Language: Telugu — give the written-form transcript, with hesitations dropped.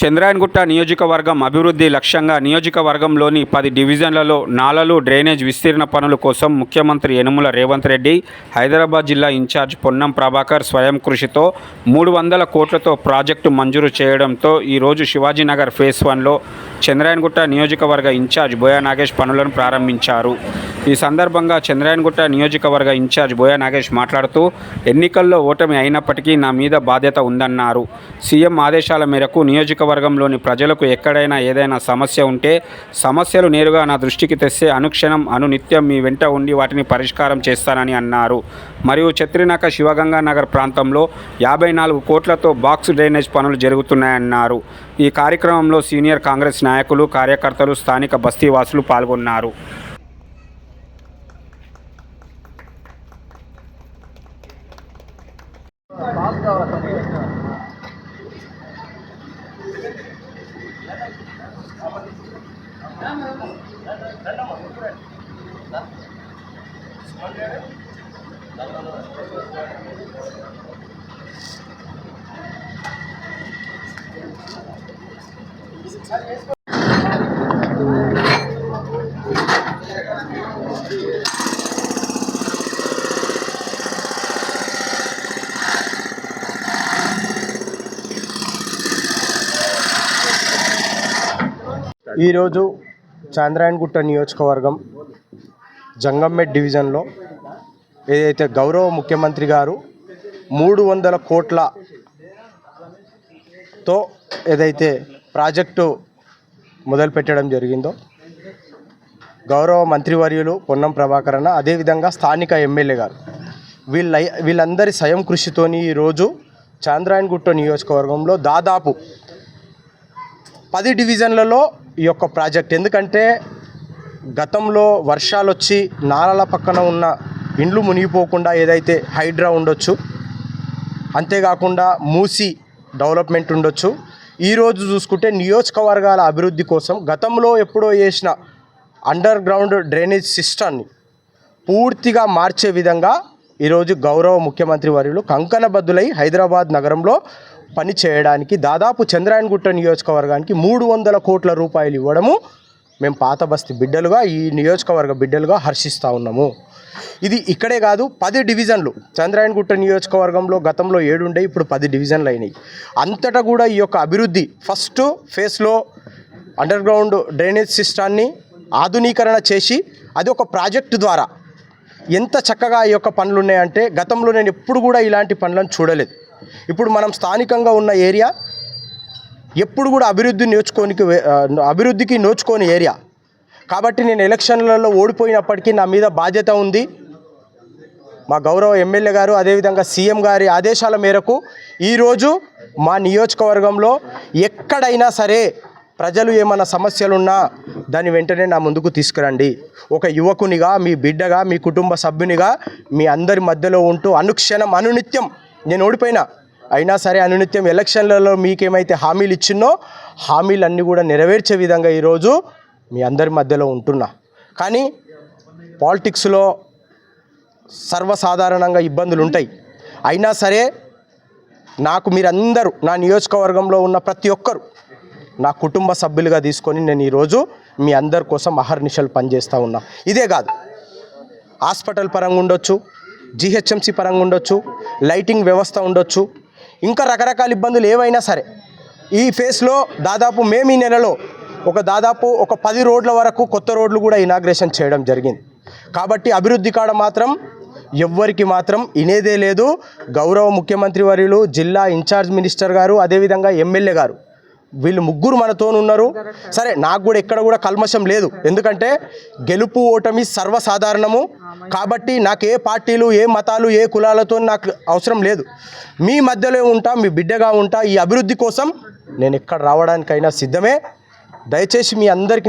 చంద్రాయణగుట్ట నియోజకవర్గం అభివృద్ధి లక్ష్యంగా నియోజకవర్గంలోని 10 డివిజన్లలో నాలలు, డ్రైనేజ్ విస్తీర్ణ పనుల కోసం ముఖ్యమంత్రి యనుమల రేవంత్ రెడ్డి, హైదరాబాద్ జిల్లా ఇన్ఛార్జ్ పొన్నం ప్రభాకర్ స్వయం కృషితో 300 కోట్లతో ప్రాజెక్టు మంజూరు చేయడంతో ఈరోజు శివాజీనగర్ ఫేజ్ 1లో చంద్రాయణగుట్ట నియోజకవర్గ ఇన్ఛార్జ్ బోయా నాగేష్ పనులను ప్రారంభించారు. ఈ సందర్భంగా చంద్రాయణగుట్ట నియోజకవర్గ ఇన్ఛార్జ్ బోయా నాగేష్ మాట్లాడుతూ, ఎన్నికల్లో ఓటమి అయినప్పటికీ నా మీద బాధ్యత ఉందన్నారు. సీఎం ఆదేశాల మేరకు నియోజకవర్గంలోని ప్రజలకు ఎక్కడైనా ఏదైనా సమస్య ఉంటే సమస్యలు నేరుగా నా దృష్టికి తెస్తే అనుక్షణం అనునిత్యం మీ వెంట ఉండి వాటిని పరిష్కారం చేస్తానని అన్నారు. మరియు చత్రినాక శివగంగా నగర్ ప్రాంతంలో 54 కోట్లతో బాక్స్ డ్రైనేజ్ పనులు జరుగుతున్నాయన్నారు. ఈ కార్యక్రమంలో సీనియర్ కాంగ్రెస్ నాయకులు, కార్యకర్తలు, స్థానిక బస్తీవాసులు పాల్గొన్నారు. ఈరోజు చంద్రాయణగుట్ట నియోజకవర్గం జంగంపేట్ డివిజన్లో ఏదైతే గౌరవ ముఖ్యమంత్రి గారు 300 కోట్లతో ఏదైతే ప్రాజెక్టు మొదలుపెట్టడం జరిగిందో గౌరవ మంత్రివర్యులు పొన్నం ప్రభాకర్ అన్న, అదేవిధంగా స్థానిక ఎమ్మెల్యే గారు వీళ్ళందరి స్వయం కృషితోని ఈరోజు చంద్రాయణగుట్ట నియోజకవర్గంలో దాదాపు 10 డివిజన్లలో ఈ యొక్క ప్రాజెక్ట్, ఎందుకంటే గతంలో వర్షాలు వచ్చి నాలల పక్కన ఉన్న ఇండ్లు మునిగిపోకుండా ఏదైతే హైడ్రా ఉండొచ్చు, అంతేకాకుండా మూసి డెవలప్మెంట్ ఉండొచ్చు. ఈరోజు చూసుకుంటే నియోజకవర్గాల అభివృద్ధి కోసం గతంలో ఎప్పుడో చేసిన అండర్ గ్రౌండ్ డ్రైనేజ్ సిస్టమ్ని పూర్తిగా మార్చే విధంగా ఈరోజు గౌరవ ముఖ్యమంత్రి వర్యులు కంకణబద్దులై హైదరాబాద్ నగరంలో పని చేయడానికి దాదాపు చంద్రాయణగుట్ట నియోజకవర్గానికి 300 కోట్ల రూపాయలు ఇవ్వడము మేము పాత బస్తీ బిడ్డలుగా, ఈ నియోజకవర్గ బిడ్డలుగా హర్షిస్తూ ఉన్నాము. ఇది ఇక్కడే కాదు, 10 డివిజన్లు చంద్రాయణగుట్ట నియోజకవర్గంలో గతంలో 7 ఉండే, ఇప్పుడు 10 డివిజన్లు అయినాయి. అంతటా కూడా ఈ యొక్క అభివృద్ధి ఫస్ట్ ఫేస్లో అండర్ గ్రౌండ్ డ్రైనేజ్ సిస్టాన్ని ఆధునీకరణ చేసి అది ఒక ప్రాజెక్టు ద్వారా ఎంత చక్కగా ఈ యొక్క పనులు ఉన్నాయంటే గతంలో నేను ఎప్పుడు కూడా ఇలాంటి పనులను చూడలేదు. ఇప్పుడు మనం స్థానికంగా ఉన్న ఏరియా ఎప్పుడు కూడా అభివృద్ధికి నోచుకోని ఏరియా కాబట్టి నేను ఎలక్షన్లలో ఓడిపోయినప్పటికీ నా మీద బాధ్యత ఉంది. మా గౌరవ ఎమ్మెల్యే గారు, అదేవిధంగా సీఎం గారి ఆదేశాల మేరకు ఈరోజు మా నియోజకవర్గంలో ఎక్కడైనా సరే ప్రజలు ఏమైనా సమస్యలున్నా దాన్ని వెంటనే నా ముందుకు తీసుకురండి. ఒక యువకునిగా, మీ బిడ్డగా, మీ కుటుంబ సభ్యునిగా మీ అందరి మధ్యలో ఉంటూ అనుక్షణం అనునిత్యం, నేను ఓడిపోయినా అయినా సరే అనునిత్యం ఎలక్షన్లలో మీకేమైతే హామీలు ఇచ్చినో హామీలన్నీ కూడా నెరవేర్చే విధంగా ఈరోజు మీ అందరి మధ్యలో ఉంటున్నా. కానీ పాలిటిక్స్లో సర్వసాధారణంగా ఇబ్బందులు ఉంటాయి. అయినా సరే నాకు మీరందరూ, నా నియోజకవర్గంలో ఉన్న ప్రతి ఒక్కరు నా కుటుంబ సభ్యులుగా తీసుకొని నేను ఈరోజు మీ అందరి కోసం అహర్నిశలు పనిచేస్తూ ఉన్నా. ఇదే కాదు, హాస్పిటల్ పరంగా ఉండొచ్చు, జిహెచ్ఎంసీ పరంగా ఉండొచ్చు, లైటింగ్ వ్యవస్థ ఉండొచ్చు, ఇంకా రకరకాల ఇబ్బందులు ఏవైనా సరే ఈ ఫేస్లో దాదాపు మేము ఈ నెలలో దాదాపు 10 రోడ్ల వరకు కొత్త రోడ్లు కూడా ఇనాగ్రేషన్ చేయడం జరిగింది. కాబట్టి అభివృద్ధి కాడ మాత్రం ఎవ్వరికి మాత్రం ఇనేదే లేదు. గౌరవ ముఖ్యమంత్రి వర్యులు, జిల్లా ఇన్ఛార్జ్ మినిస్టర్ గారు, అదేవిధంగా ఎమ్మెల్యే గారు, వీళ్ళు ముగ్గురు మనతో ఉన్నారు. సరే, నాకు కూడా ఎక్కడ కూడా కల్మషం లేదు, ఎందుకంటే గెలుపు ఓటమి సర్వసాధారణము. కాబట్టి నాకు ఏ పార్టీలు, ఏ మతాలు, ఏ కులాలతో నాకు అవసరం లేదు. మీ మధ్యలో ఉంటా, మీ బిడ్డగా ఉంటా. ఈ అభివృద్ధి కోసం నేను ఎక్కడ రావడానికైనా సిద్ధమే. దయచేసి మీ అందరికీ